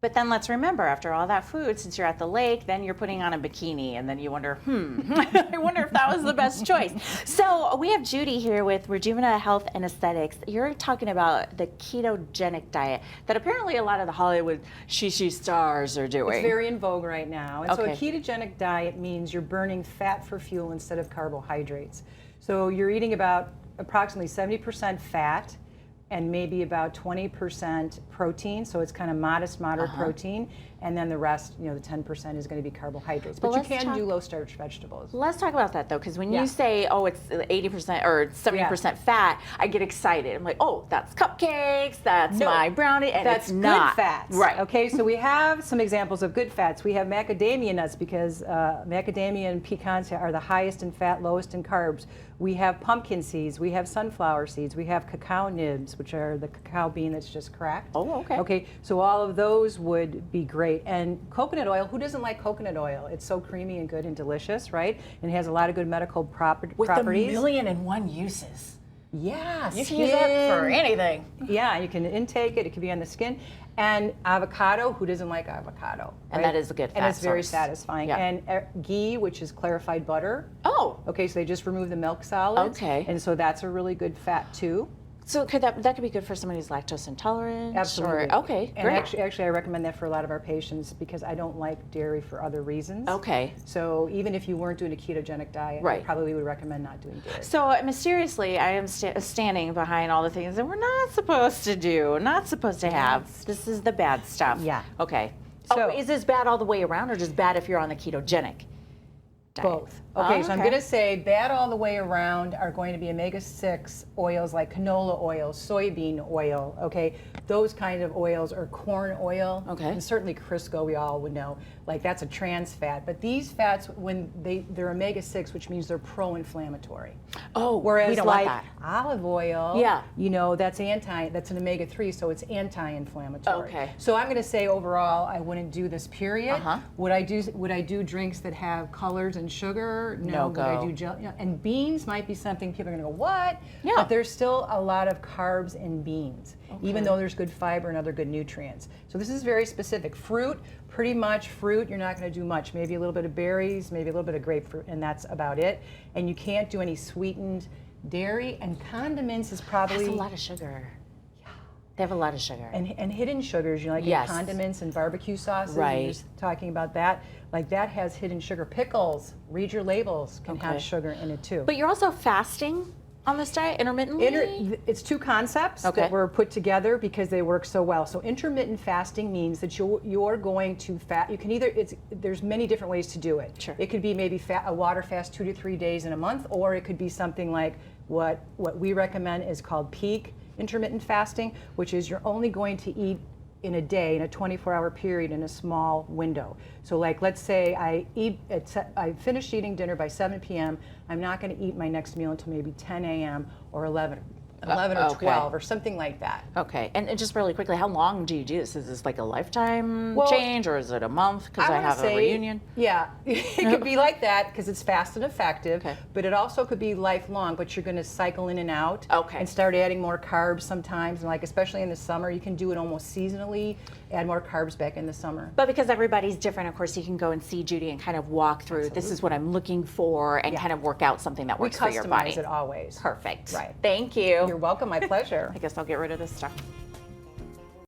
But then let's remember, after all that food, since you're at the lake, then you're putting on a bikini, and then you wonder, I wonder if that was the best choice. So we have Judy here with Rejuvena Health and Aesthetics. You're talking about the ketogenic diet that apparently a lot of the Hollywood she stars are doing. It's very in vogue right now. And Okay. so a ketogenic diet means you're burning fat for fuel instead of carbohydrates. So you're eating about approximately 70% fat and maybe about 20% protein, so it's kind of modest, moderate protein, and then the rest, the 10% is going to be carbohydrates. But you can do low-starch vegetables. Let's talk about that, though, because when you say, oh, it's 80% or 70% fat, I get excited. I'm like, oh, that's cupcakes, that's my brownie, and that's it's not. Good fats. Right. Okay, so we have some examples of good fats. We have macadamia nuts because macadamia and pecans are the highest in fat, lowest in carbs. We have pumpkin seeds, we have sunflower seeds, we have cacao nibs, which are the cacao bean that's just cracked. Oh, okay. Okay, so all of those would be great. And coconut oil, who doesn't like coconut oil? It's so creamy and good and delicious, right? And it has a lot of good medical properties. With the 1,000,001 uses. Yeah, you can use it for anything. Yeah, you can intake it. It can be on the skin. And avocado, who doesn't like avocado? And right? that is a good fat And it's very source. satisfying. Yeah. And ghee, which is clarified butter. Oh. Okay, so they just remove the milk solids. Okay. And so that's a really good fat too. So could that could be good for somebody who's lactose intolerant? Absolutely. Okay, and great. actually, I recommend that for a lot of our patients because I don't like dairy for other reasons. Okay. So even if you weren't doing a ketogenic diet, I probably would recommend not doing dairy. So mysteriously, I am standing behind all the things that we're not supposed to do, not supposed to have. This is the bad stuff. Yeah. Okay. So is this bad all the way around, or just bad if you're on the ketogenic diet? Both. Okay, so I'm going to say bad all the way around are going to be omega-6 oils like canola oil, soybean oil, okay? Those kind of oils, or corn oil. Okay. And certainly Crisco, we all would know. Like, that's a trans fat. But these fats, when they're omega-6, which means they're pro-inflammatory. Oh, whereas we don't like want that. olive oil, that's an omega-3, so it's anti-inflammatory. Okay. So I'm going to say overall, I wouldn't do this, period. Would I do drinks that have colors and sugar? No. Would I do gel? And beans might be something people are going to go, what? Yeah. But there's still a lot of carbs in beans, even though there's good fiber and other good nutrients. So this is very specific. Fruit, pretty much fruit, you're not going to do much. Maybe a little bit of berries, maybe a little bit of grapefruit, and that's about it. And you can't do any sweetened dairy, and condiments is probably... That's a lot of sugar. They have a lot of sugar. And hidden sugars, like in condiments and barbecue sauces. Right. You're just talking about that. Like that has hidden sugar. Pickles, read your labels, can have sugar in it too. But you're also fasting on this diet intermittently? It's two concepts that were put together because they work so well. So intermittent fasting means that you're going to fast. You can either, there's many different ways to do it. Sure. It could be maybe a water fast 2 to 3 days in a month, or it could be something like what we recommend is called peak intermittent fasting, which is you're only going to eat in a day, in a 24-hour period, in a small window. So like, let's say I finished eating dinner by 7 p.m. I'm not going to eat my next meal until maybe 10 a.m. or 11 or 12 or something like that. Okay, and just really quickly, how long do you do this? Is this like a lifetime change, or is it a month because I have a reunion? Yeah, it could be like that because it's fast and effective, but it also could be lifelong, but you're going to cycle in and out and start adding more carbs sometimes, and like especially in the summer, you can do it almost seasonally, add more carbs back in the summer. But because everybody's different, of course, you can go and see Judy and kind of walk through, this is what I'm looking for, and kind of work out something that works for your body. We customize it always. Perfect. Right. Thank you. You're welcome, my pleasure. I guess I'll get rid of this stuff.